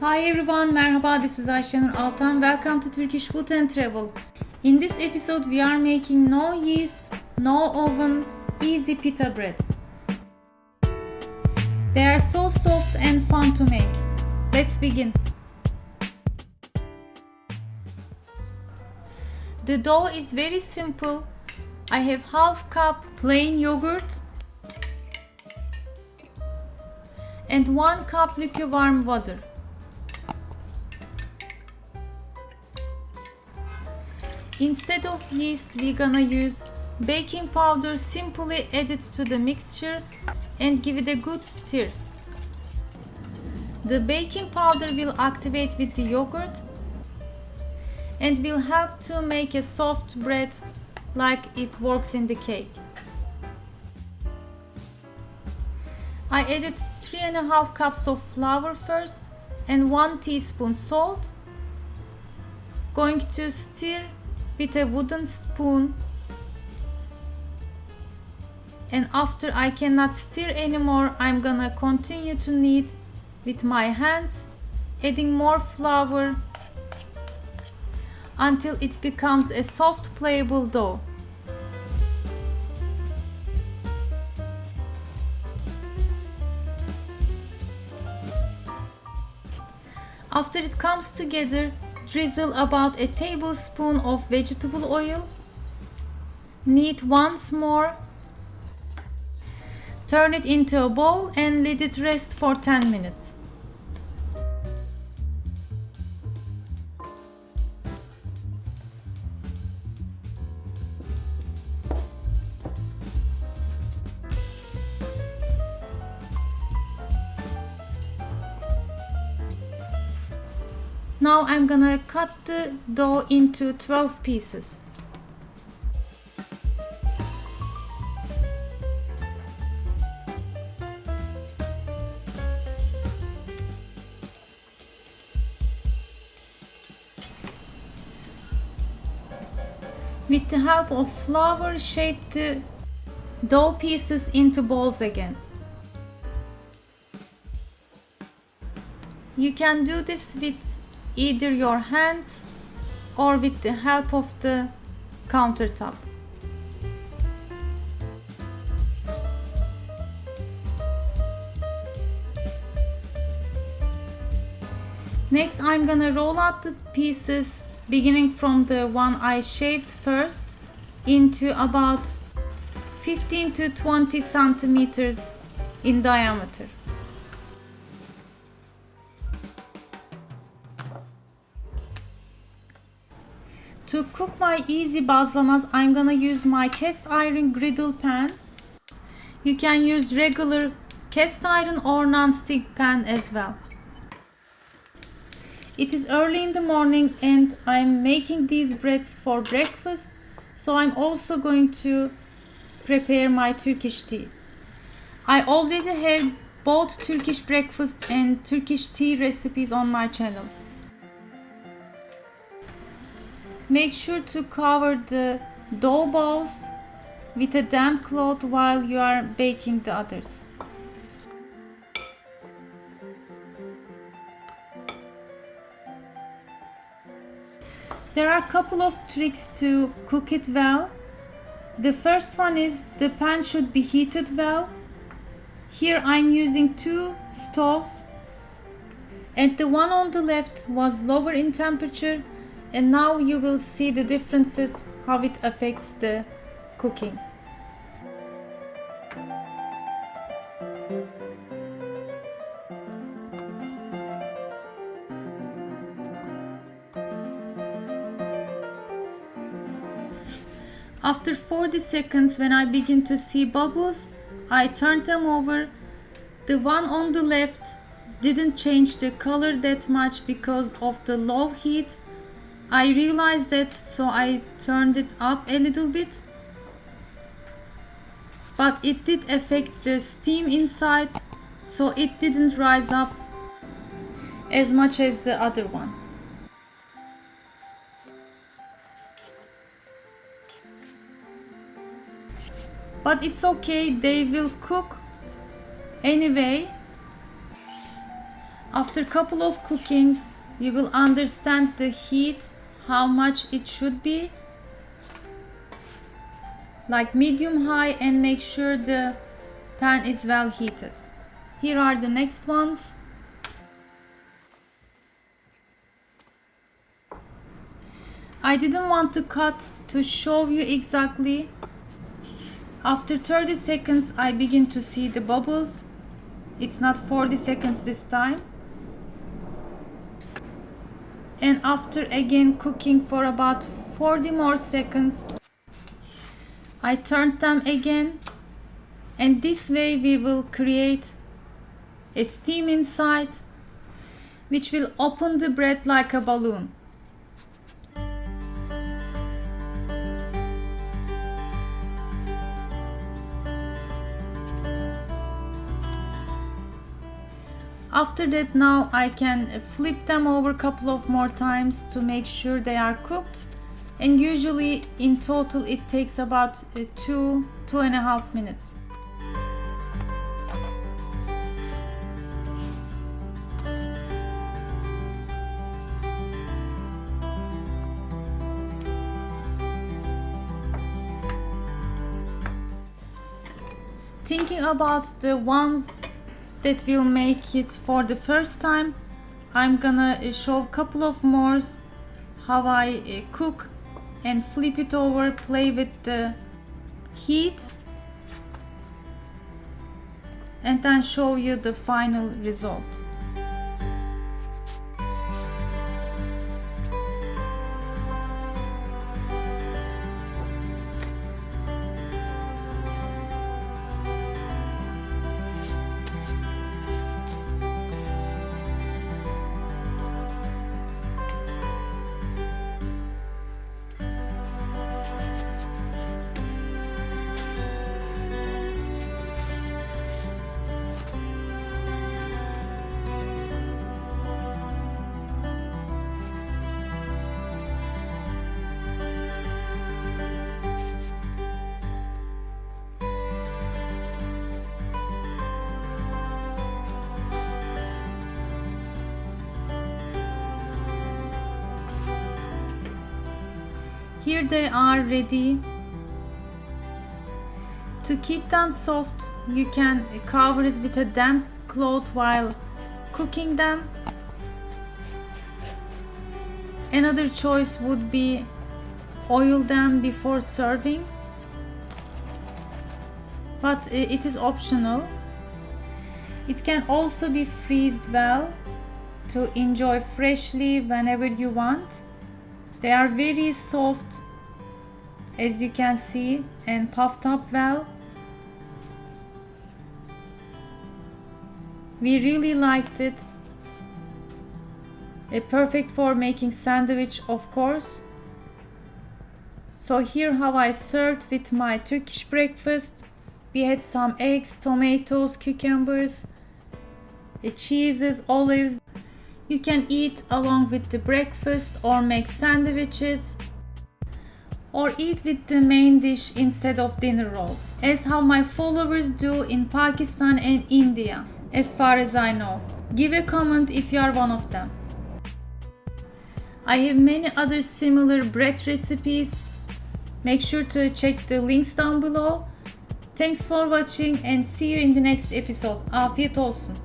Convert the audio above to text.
Hi everyone, merhaba, this is Ayşenur Altan. Welcome to Turkish Food and Travel. In this episode we are making no yeast, no oven, easy pita breads. They are so soft and fun to make. Let's begin. The dough is very simple. I have half cup plain yogurt and 1 cup lukewarm water. Instead of yeast, we're gonna use baking powder. Simply add it to the mixture and give it a good stir. The baking powder will activate with the yogurt and will help to make a soft bread like it works in the cake. I added 3.5 cups of flour first and 1 teaspoon salt. Going to stir with a wooden spoon, and after I cannot stir anymore, I'm gonna continue to knead with my hands, adding more flour until it becomes a soft playable dough. After it comes together, drizzle about a tablespoon of vegetable oil. Knead once more. Turn it into a bowl and let it rest for 10 minutes. Now I'm gonna cut the dough into 12 pieces. With the help of flour, shape the dough pieces into balls again. You can do this with either your hands or with the help of the countertop. Next, I'm gonna roll out the pieces, beginning from the one I shaped first, into about 15 to 20 centimeters in diameter. To cook my easy bazlamas, I'm gonna use my cast iron griddle pan. You can use regular cast iron or non-stick pan as well. It is early in the morning and I'm making these breads for breakfast, so I'm also going to prepare my Turkish tea. I already have both Turkish breakfast and Turkish tea recipes on my channel. Make sure to cover the dough balls with a damp cloth while you are baking the others. There are a couple of tricks to cook it well. The first one is the pan should be heated well. Here I'm using 2 stoves, and the one on the left was lower in temperature, and now you will see the differences, how it affects the cooking. After 40 seconds, when I begin to see bubbles, I turned them over. The one on the left didn't change the color that much because of the low heat. I realized that, so I turned it up a little bit, but it did affect the steam inside, so it didn't rise up as much as the other one. But it's okay, they will cook anyway. After couple of cookings, you will understand the heat, how much it should be. Like medium high, and make sure the pan is well heated. Here are the next ones. I didn't want to cut to show you exactly. After 30 seconds I begin to see the bubbles. It's not 40 seconds this time. And after again cooking for about 40 more seconds, I turned them again, and this way we will create a steam inside which will open the bread like a balloon. After that, now I can flip them over a couple of more times to make sure they are cooked, and usually in total it takes about 2.5 minutes. Thinking about the ones that will make it for the first time, I'm gonna show a couple of more how I cook and flip it over, play with the heat, and then show you the final result. Here they are ready. To keep them soft, you can cover it with a damp cloth while cooking them. Another choice would be oil them before serving, but it is optional. It can also be freezed well to enjoy freshly whenever you want. They are very soft, as you can see, and puffed up well. We really liked it. Perfect for making sandwich, of course. So here how I served with my Turkish breakfast. We had some eggs, tomatoes, cucumbers, cheeses, olives. You can eat along with the breakfast or make sandwiches, or eat with the main dish instead of dinner rolls, as how my followers do in Pakistan and India, as far as I know. Give a comment if you are one of them. I have many other similar bread recipes. Make sure to check the links down below. Thanks for watching and see you in the next episode. Afiyet olsun.